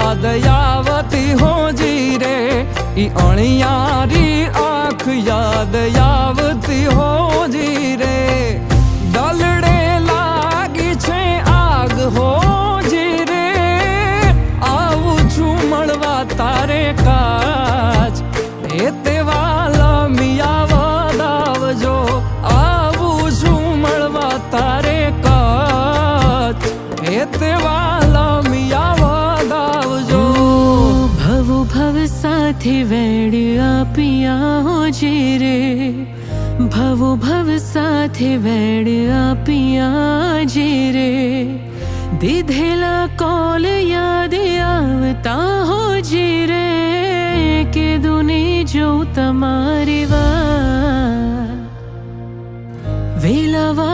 याद आवती हो जी रे, ई अणियारी आँख याद आवती हो जी रे। दलड़े लागी छे आग हो जी रे, आवुं छुं मळवा तारे काज, ए तेवा लमिया वदावजो, आवुं छुं मळवा तारे काज, ए तेवा लमिया वदावजो। भव भव साथी वेड़िया पिया हो जी रे, भव भव साथी वेड़िया पिया जी रे। दीधेला कॉल याद आवता हो जी रे, के दुनी जो तमारी वार वेलावा